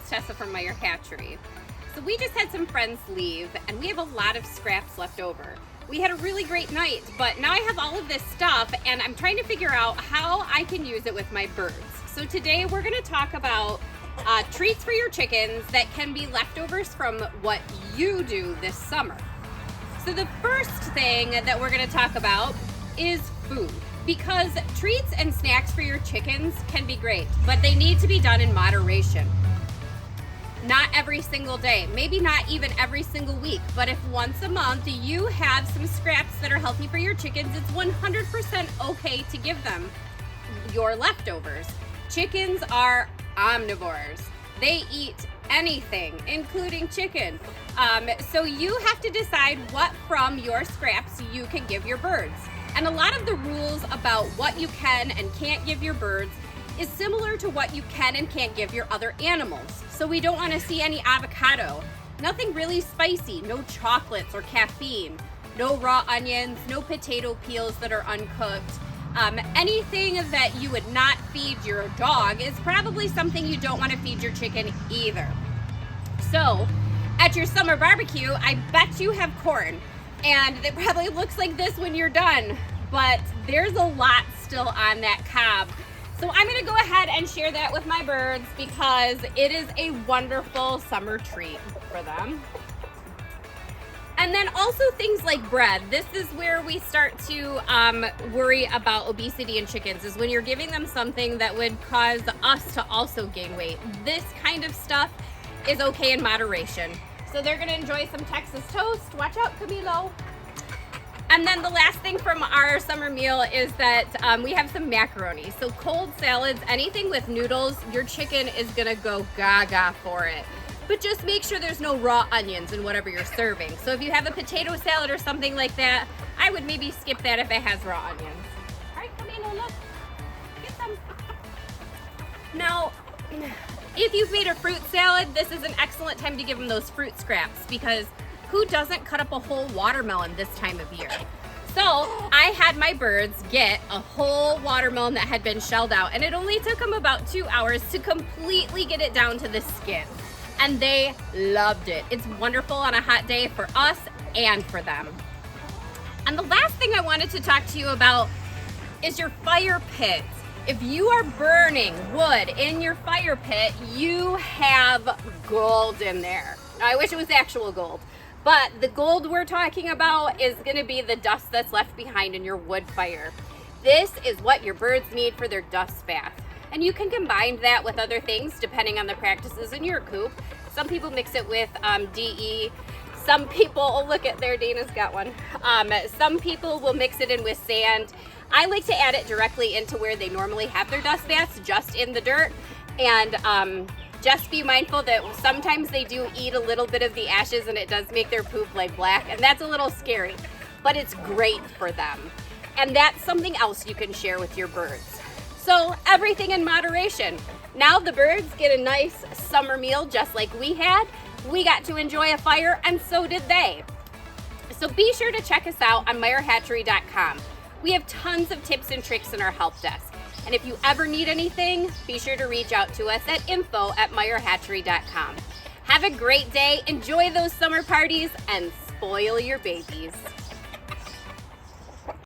it's Tessa from Meyer Hatchery. So we just had some friends leave and we have a lot of scraps left over. We had a really great night, but now I have all of this stuff and I'm trying to figure out how I can use it with my birds. So today we're gonna talk about treats for your chickens that can be leftovers from what you do this summer. So the first thing that we're gonna talk about is food. Because treats and snacks for your chickens can be great, but they need to be done in moderation. Not every single day, maybe not even every single week, but if once a month you have some scraps that are healthy for your chickens, it's 100% okay to give them your leftovers. Chickens are omnivores. They eat anything, including chicken. So you have to decide what from your scraps you can give your birds. And a lot of the rules about what you can and can't give your birds is similar to what you can and can't give your other animals. So we don't want to see any avocado, nothing really spicy, no chocolates or caffeine, no raw onions, no potato peels that are uncooked. Anything that you would not feed your dog is probably something you don't want to feed your chicken either. So at your summer barbecue, I bet you have corn. And it probably looks like this when you're done, but there's a lot still on that cob. So I'm gonna go ahead and share that with my birds because it is a wonderful summer treat for them. And then also things like bread. This is where we start to worry about obesity in chickens, is when you're giving them something that would cause us to also gain weight. This kind of stuff is okay in moderation. So they're gonna enjoy some Texas toast. Watch out, Camilo. And then the last thing from our summer meal is that we have some macaroni. So cold salads, anything with noodles, your chicken is gonna go gaga for it. But just make sure there's no raw onions in whatever you're serving. So if you have a potato salad or something like that, I would maybe skip that if it has raw onions. All right, Camilo, look, get some. Now, if you've made a fruit salad, this is an excellent time to give them those fruit scraps because who doesn't cut up a whole watermelon this time of year? So I had my birds get a whole watermelon that had been shelled out, and it only took them about 2 hours to completely get it down to the skin. And they loved it. It's wonderful on a hot day for us and for them. And the last thing I wanted to talk to you about is your fire pit. If you are burning wood in your fire pit, you have gold in there. Now, I wish it was actual gold, but the gold we're talking about is gonna be the dust that's left behind in your wood fire. This is what your birds need for their dust bath. And you can combine that with other things depending on the practices in your coop. Some people mix it with DE. Some people, oh look at there, Dana's got one. Some people will mix it in with sand. I like to add it directly into where they normally have their dust baths, just in the dirt. And just be mindful that sometimes they do eat a little bit of the ashes and it does make their poop like black, and that's a little scary, but it's great for them. And that's something else you can share with your birds. So everything in moderation. Now the birds get a nice summer meal just like we had. We got to enjoy a fire, and so did they. So be sure to check us out on MeyerHatchery.com. We have tons of tips and tricks in our help desk. And if you ever need anything, be sure to reach out to us at info@MeyerHatchery.com. Have a great day, enjoy those summer parties, and spoil your babies.